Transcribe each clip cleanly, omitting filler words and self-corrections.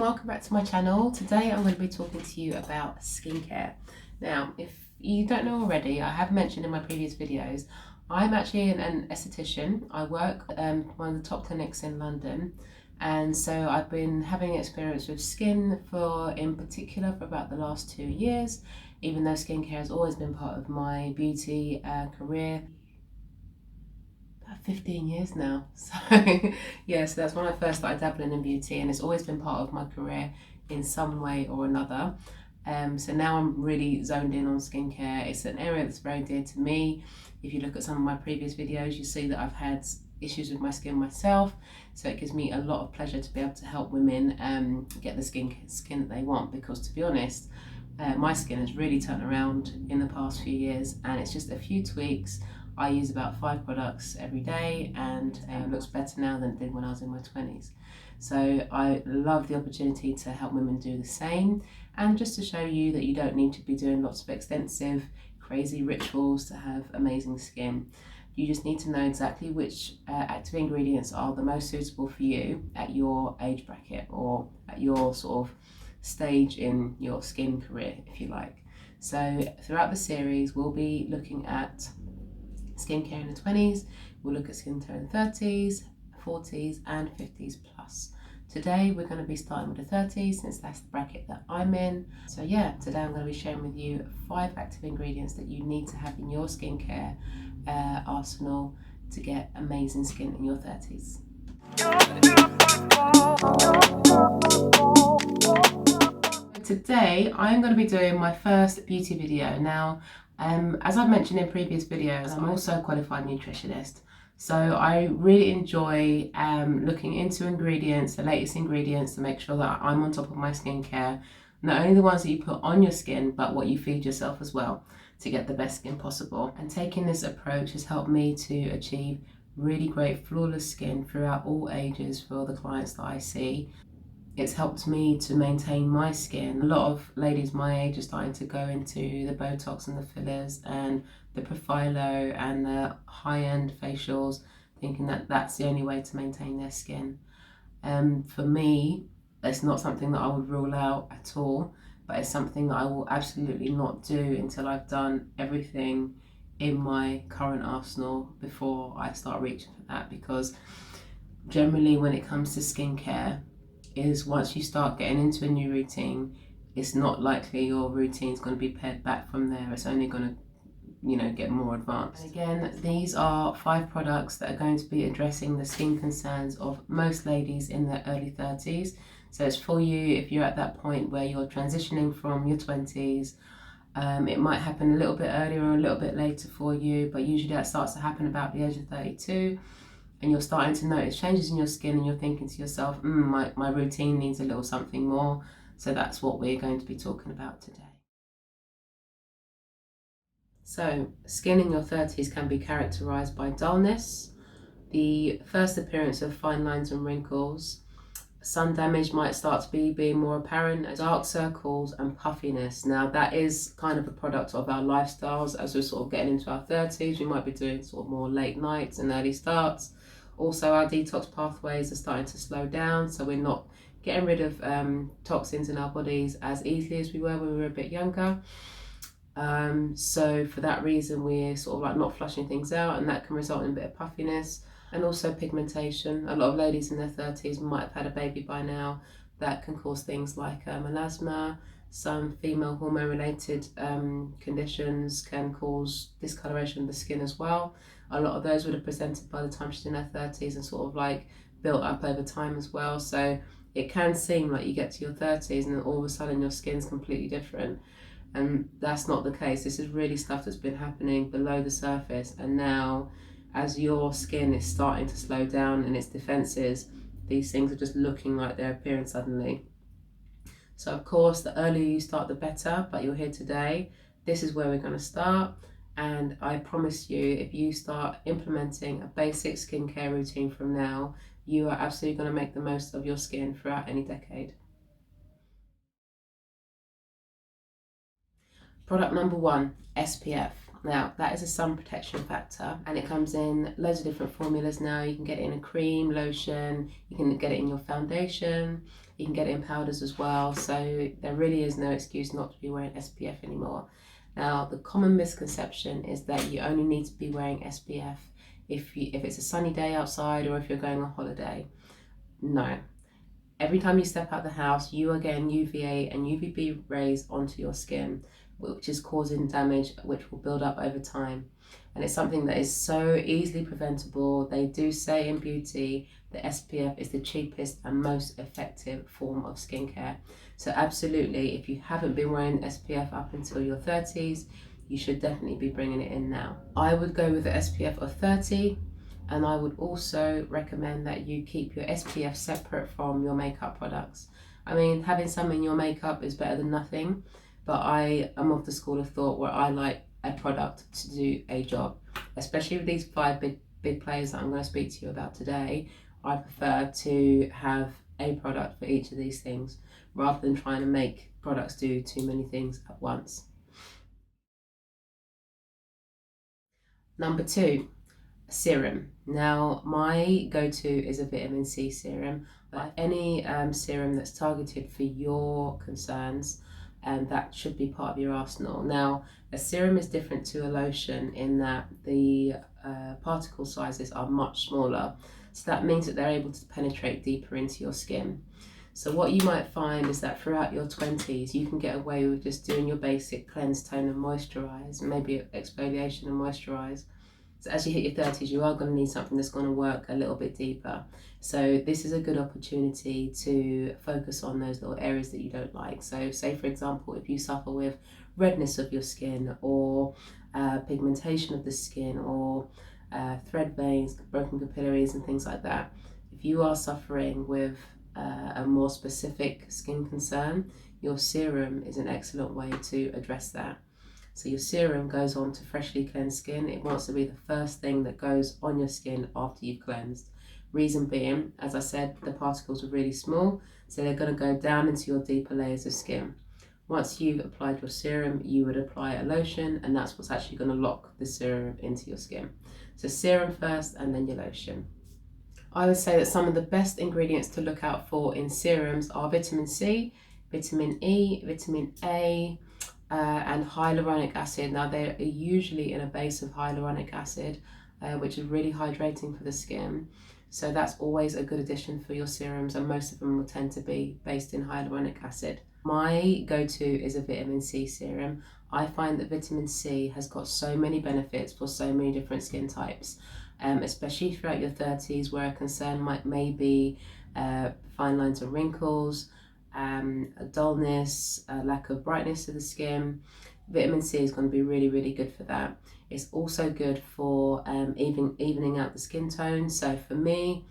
welcome back to my channel. Today I'm going to be talking to you about skincare. Now, if you don't know already, I have mentioned in my previous videos, I'm actually an aesthetician. I work at one of the top clinics in London, and so I've been having experience with skin in particular for about the last 2 years, even though skincare has always been part of my beauty career. 15 years now. So yeah, so that's when I first started dabbling in beauty, and it's always been part of my career in some way or another. So now I'm really zoned in on skincare. It's an area that's very dear to me. If you look at some of my previous videos, you see that I've had issues with my skin myself, so it gives me a lot of pleasure to be able to help women get the skin that they want, because to be honest, my skin has really turned around in the past few years, and it's just a few tweaks. I use about 5 products every day, and it looks better now than it did when I was in my 20s. So I love the opportunity to help women do the same, and just to show you that you don't need to be doing lots of extensive, crazy rituals to have amazing skin. You just need to know exactly which active ingredients are the most suitable for you at your age bracket, or at your sort of stage in your skin career, if you like. So throughout the series, we'll be looking at skincare in the 20s, we'll look at skincare in the 30s, 40s and 50s plus. Today we're going to be starting with the 30s, since that's the bracket that I'm in. So yeah, today I'm going to be sharing with you 5 active ingredients that you need to have in your skincare arsenal to get amazing skin in your 30s. Today I'm going to be doing my first beauty video. Now, as I've mentioned in previous videos, I'm also a qualified nutritionist, so I really enjoy looking into ingredients, the latest ingredients, to make sure that I'm on top of my skincare, not only the ones that you put on your skin, but what you feed yourself as well, to get the best skin possible. And taking this approach has helped me to achieve really great flawless skin throughout all ages for the clients that I see. It's helped me to maintain my skin. A lot of ladies my age are starting to go into the Botox and the fillers and the Profilo and the high-end facials, thinking that that's the only way to maintain their skin. For me, it's not something that I would rule out at all, but it's something that I will absolutely not do until I've done everything in my current arsenal before I start reaching for that. Because generally when it comes to skincare, is once you start getting into a new routine, it's not likely your routine is going to be pared back from there. It's only going to, get more advanced. And again, these are 5 products that are going to be addressing the skin concerns of most ladies in their early 30s. So it's for you if you're at that point where you're transitioning from your 20s. It might happen a little bit earlier or a little bit later for you, but usually that starts to happen about the age of 32. And you're starting to notice changes in your skin, and you're thinking to yourself, my routine needs a little something more. So that's what we're going to be talking about today. So skin in your 30s can be characterized by dullness, the first appearance of fine lines and wrinkles. Sun damage might start to be being more apparent, as dark circles and puffiness. Now that is kind of a product of our lifestyles. As we're sort of getting into our 30s, we might be doing sort of more late nights and early starts. Also, our detox pathways are starting to slow down, so we're not getting rid of toxins in our bodies as easily as we were when we were a bit younger. So for that reason, we're sort of like not flushing things out, and that can result in a bit of puffiness. And also pigmentation. A lot of ladies in their 30s might have had a baby by now. That can cause things like melasma. Some female hormone related conditions can cause discoloration of the skin as well. A lot of those would have presented by the time she's in her 30s and sort of like built up over time as well. So it can seem like you get to your 30s and then all of a sudden your skin's completely different. And that's not the case. This is really stuff that's been happening below the surface, and now as your skin is starting to slow down in its defenses, these things are just looking like they're appearing suddenly. So of course, the earlier you start, the better, but you're here today. This is where we're going to start. And I promise you, if you start implementing a basic skincare routine from now, you are absolutely going to make the most of your skin throughout any decade. Product number 1, SPF. Now, that is a sun protection factor, and it comes in loads of different formulas now. You can get it in a cream, lotion, you can get it in your foundation, you can get it in powders as well. So there really is no excuse not to be wearing SPF anymore. Now, the common misconception is that you only need to be wearing SPF if it's a sunny day outside or if you're going on holiday. No. Every time you step out the house, you are getting UVA and UVB rays onto your skin, which is causing damage, which will build up over time. And it's something that is so easily preventable. They do say in beauty that SPF is the cheapest and most effective form of skincare. So absolutely, if you haven't been wearing SPF up until your 30s, you should definitely be bringing it in now. I would go with the SPF of 30. And I would also recommend that you keep your SPF separate from your makeup products. I mean, having some in your makeup is better than nothing, but I am of the school of thought where I like a product to do a job. Especially with these 5 big players that I'm going to speak to you about today, I prefer to have a product for each of these things rather than trying to make products do too many things at once. Number 2. Serum. Now, my go-to is a vitamin C serum, but any serum that's targeted for your concerns, and that should be part of your arsenal. Now, a serum is different to a lotion in that the particle sizes are much smaller, so that means that they're able to penetrate deeper into your skin. So what you might find is that throughout your 20s, you can get away with just doing your basic cleanse, tone and moisturize, maybe exfoliation and moisturize. So as you hit your 30s, you are going to need something that's going to work a little bit deeper. So this is a good opportunity to focus on those little areas that you don't like. So say, for example, if you suffer with redness of your skin or pigmentation of the skin or thread veins, broken capillaries and things like that. If you are suffering with a more specific skin concern, your serum is an excellent way to address that. So your serum goes on to freshly cleansed skin. It wants to be the first thing that goes on your skin after you've cleansed. Reason being, as I said, the particles are really small, so they're going to go down into your deeper layers of skin. Once you've applied your serum, you would apply a lotion, and that's what's actually going to lock the serum into your skin. So serum first and then your lotion. I would say that some of the best ingredients to look out for in serums are vitamin C, vitamin E, vitamin A, and hyaluronic acid. Now they are usually in a base of hyaluronic acid, which is really hydrating for the skin. So that's always a good addition for your serums, and most of them will tend to be based in hyaluronic acid. My go-to is a vitamin C serum. I find that vitamin C has got so many benefits for so many different skin types, especially throughout your 30s, where a concern may be fine lines and wrinkles, a dullness, a lack of brightness to the skin. Vitamin C is going to be really, really good for that. It's also good for evening out the skin tone. So for me,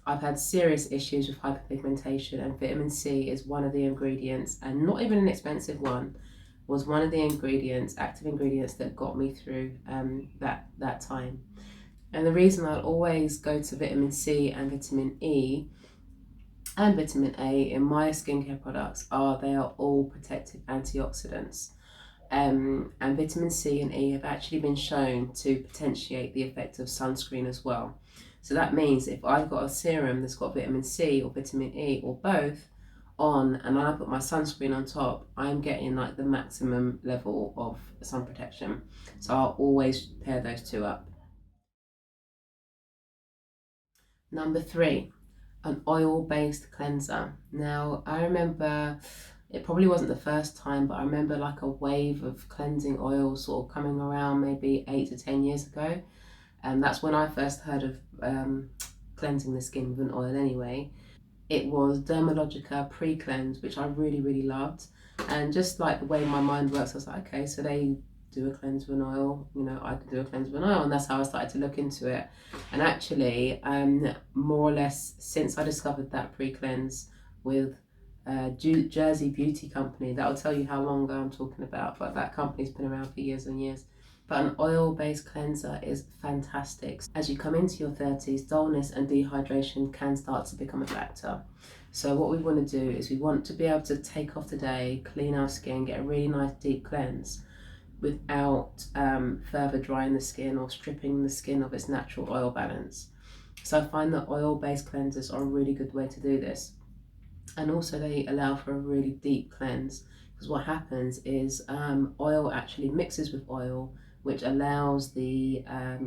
I've had serious issues with hyperpigmentation, and vitamin C is one of the ingredients, and not even an expensive one, was one of the ingredients, active ingredients, that got me through that time. And the reason I'll always go to vitamin C and vitamin E and vitamin A in my skincare products they are all protective antioxidants. And vitamin C and E have actually been shown to potentiate the effect of sunscreen as well. So that means if I've got a serum that's got vitamin C or vitamin E or both on, and I put my sunscreen on top, I'm getting like the maximum level of sun protection. So I'll always pair those two up. Number 3, an oil-based cleanser. Now, I remember, it probably wasn't the first time, but I remember like a wave of cleansing oil sort of coming around maybe 8 to 10 years ago. And that's when I first heard of cleansing the skin with an oil anyway. It was Dermalogica Precleanse, which I really, really loved. And just like the way my mind works, I was like, okay, so they do a cleanse with an oil, I could do a cleanse with an oil, and that's how I started to look into it. And actually, more or less since I discovered that pre-cleanse with Jersey Beauty Company, that'll tell you how long ago I'm talking about, but that company's been around for years and years. But an oil-based cleanser is fantastic. As you come into your 30s, dullness and dehydration can start to become a factor. So what we want to do is we want to be able to take off the day, clean our skin, get a really nice deep cleanse. without further drying the skin or stripping the skin of its natural oil balance. So I find that oil-based cleansers are a really good way to do this. And also they allow for a really deep cleanse, because what happens is oil actually mixes with oil, which allows the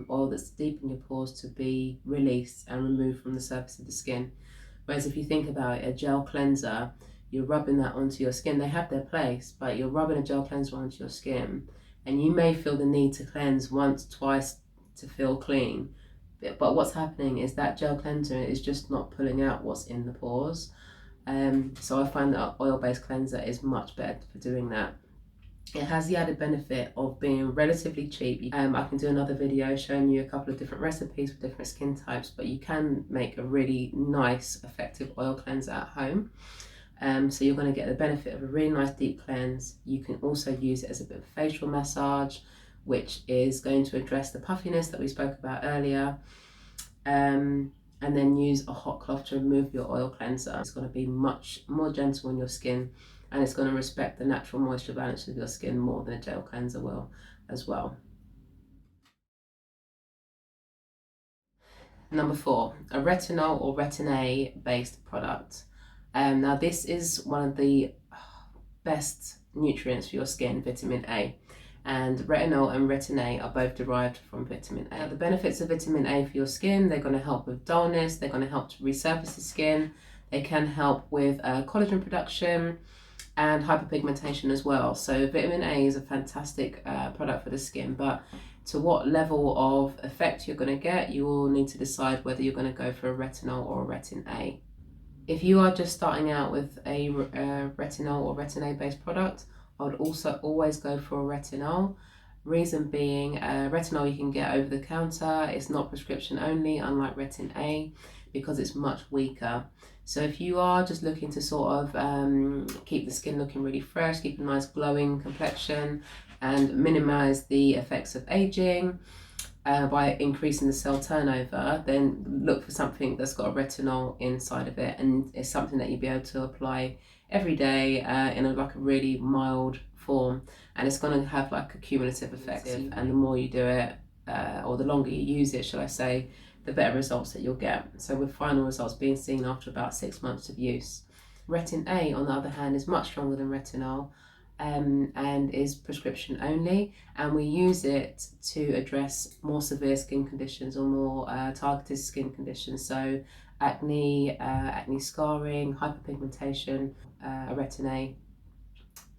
oil that's deep in your pores to be released and removed from the surface of the skin. Whereas if you think about it, a gel cleanser, you're rubbing that onto your skin. They have their place, but you're rubbing a gel cleanser onto your skin, and you may feel the need to cleanse once, twice to feel clean. But what's happening is that gel cleanser is just not pulling out what's in the pores. So I find that oil-based cleanser is much better for doing that. It has the added benefit of being relatively cheap. I can do another video showing you a couple of different recipes for different skin types, but you can make a really nice, effective oil cleanser at home. So you're going to get the benefit of a really nice deep cleanse. You can also use it as a bit of facial massage, which is going to address the puffiness that we spoke about earlier. And then use a hot cloth to remove your oil cleanser. It's going to be much more gentle on your skin, and it's going to respect the natural moisture balance of your skin more than a gel cleanser will as well. Number 4, a retinol or retin-A based product. Now this is one of the best nutrients for your skin, vitamin A. And retinol and retin-A are both derived from vitamin A. Now, the benefits of vitamin A for your skin, they're going to help with dullness, they're going to help to resurface the skin, they can help with collagen production and hyperpigmentation as well. So vitamin A is a fantastic product for the skin, but to what level of effect you're going to get, you will need to decide whether you're going to go for a retinol or a retin-A. If you are just starting out with a retinol or retin-A based product, I would also always go for a retinol. Reason being, retinol you can get over the counter. It's not prescription only, unlike retin-A, because it's much weaker. So if you are just looking to sort of keep the skin looking really fresh, keep a nice glowing complexion, and minimize the effects of aging by increasing the cell turnover, then look for something that's got a retinol inside of it, and it's something that you'll be able to apply every day in a really mild form, and it's going to have like a cumulative effect, and the more you do it or the longer you use it, should I say, the better results that you'll get. So with final results being seen after about 6 months of use. Retin-A on the other hand is much stronger than retinol and is prescription only, and we use it to address more severe skin conditions or more targeted skin conditions, so acne, acne scarring, hyperpigmentation, a retin-A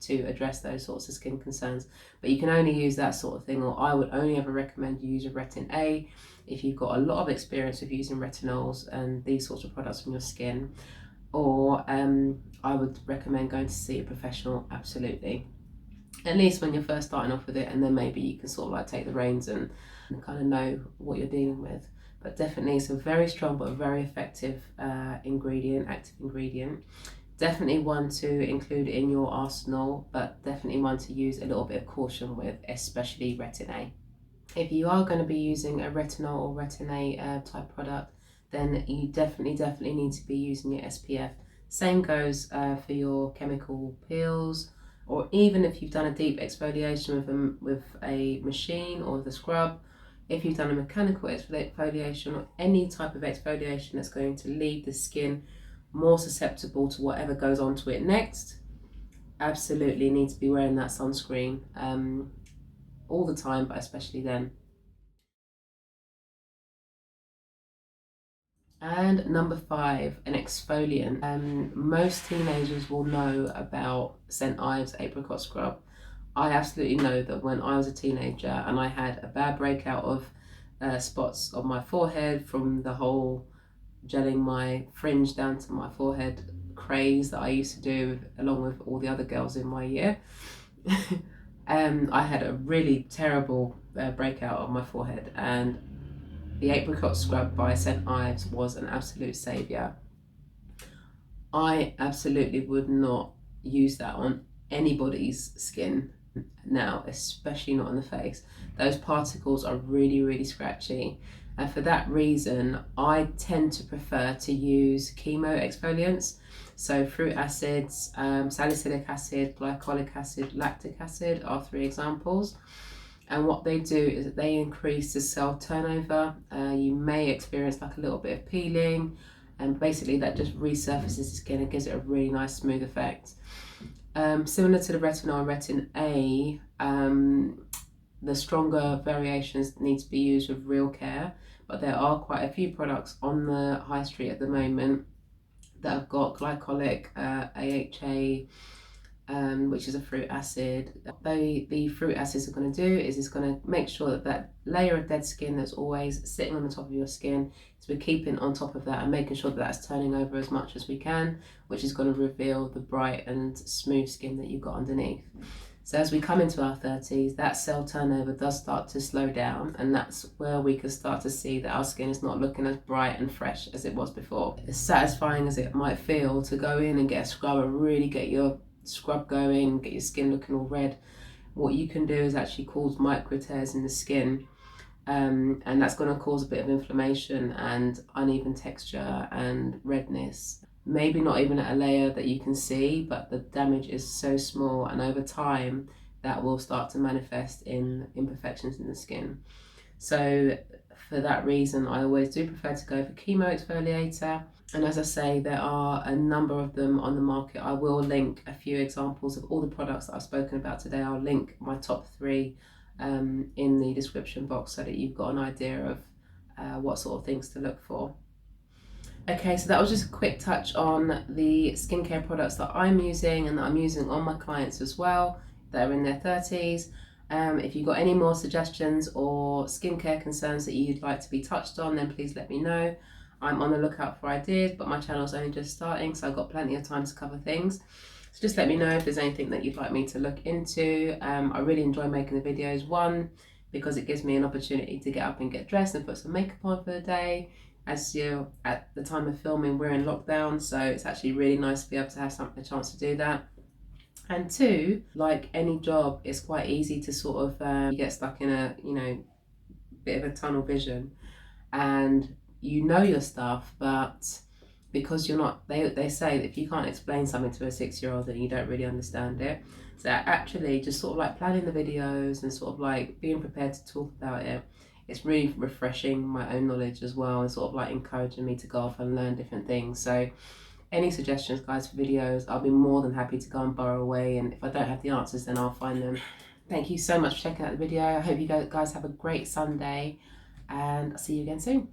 to address those sorts of skin concerns. But you can only use that sort of thing, or I would only ever recommend you use a retin-A if you've got a lot of experience with using retinols and these sorts of products on your skin, or I would recommend going to see a professional, absolutely. At least when you're first starting off with it, and then maybe you can sort of like take the reins and kind of know what you're dealing with. But definitely it's a very strong but very effective ingredient, active ingredient. Definitely one to include in your arsenal, but definitely one to use a little bit of caution with, especially retin-A. If you are going to be using a retinol or retin-A type product, then you definitely need to be using your SPF. Same goes for your chemical peels, or even if you've done a deep exfoliation with a machine or with a scrub. If you've done a mechanical exfoliation or any type of exfoliation that's going to leave the skin more susceptible to whatever goes onto it next, absolutely need to be wearing that sunscreen all the time, but especially then. And number 5, an exfoliant. Most teenagers will know about St. Ives apricot scrub. I absolutely know that when I was a teenager and I had a bad breakout of spots on my forehead from the whole gelling my fringe down to my forehead craze that I used to do along with all the other girls in my year. I had a really terrible breakout on my forehead, and the apricot scrub by St. Ives was an absolute saviour. I absolutely would not use that on anybody's skin now, especially not on the face. Those particles are really scratchy, And for that reason, I tend to prefer to use CHEMO-EXFOLIANTs. So fruit acids, salicylic acid, glycolic acid, lactic acid are 3 examples. And what they do is that they increase the cell turnover. You may experience like a little bit of peeling, and basically that just resurfaces the skin and gives it a really nice smooth effect. Similar to the retinol and retin-A, the stronger variations need to be used with real care, but there are quite a few products on the high street at the moment that have got glycolic, AHA, which is a fruit acid. The fruit acids are going to do is it's going to make sure that that layer of dead skin that's always sitting on the top of your skin, is we're keeping on top of that and making sure that that's turning over as much as we can, which is going to reveal the bright and smooth skin that you've got underneath. So as we come into our 30s, that cell turnover does start to slow down, and that's where we can start to see that our skin is not looking as bright and fresh as it was before. As satisfying as it might feel to go in and get a scrub and really get your scrub going, get your skin looking all red, what you can do is actually cause micro tears in the skin, and that's going to cause a bit of inflammation and uneven texture and redness. Maybe not even at a layer that you can see, but the damage is so small, and over time that will start to manifest in imperfections in the skin. So for that reason, I always do prefer to go for CHEMO-EXFOLIATOR. And as I say, there are a number of them on the market. I will link a few examples of all the products that I've spoken about today. I'll link my top 3 in the description box so that you've got an idea of what sort of things to look for. Okay, so that was just a quick touch on the skincare products that I'm using and that I'm using on my clients as well that are in their 30s. If you've got any more suggestions or skincare concerns that you'd like to be touched on, then please let me know. I'm on the lookout for ideas, but my channel's only just starting, so I've got plenty of time to cover things. So just let me know if there's anything that you'd like me to look into. I really enjoy making the videos, one, because it gives me an opportunity to get up and get dressed and put some makeup on for the day. As you at the time of filming, we're in lockdown, so it's actually really nice to be able to have a chance to do that. And 2, like any job, it's quite easy to sort of get stuck in a bit of a tunnel vision, and you know your stuff, but because you're not, they say that if you can't explain something to a 6-year-old, then you don't really understand it. So actually just sort of like planning the videos and sort of like being prepared to talk about it, it's really refreshing my own knowledge as well, and sort of like encouraging me to go off and learn different things. So any suggestions, guys, for videos, I'll be more than happy to go and borrow away, and if I don't have the answers, then I'll find them. Thank you so much for checking out the video. I hope you guys have a great Sunday, and I'll see you again soon.